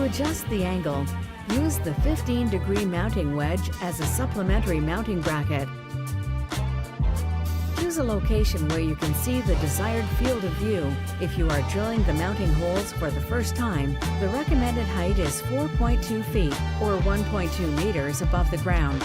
To adjust the angle, use the 15-degree mounting wedge as a supplementary mounting bracket. Choose a location where you can see the desired field of view. If you are drilling the mounting holes for the first time, the recommended height is 4.2 feet or 1.2 meters above the ground.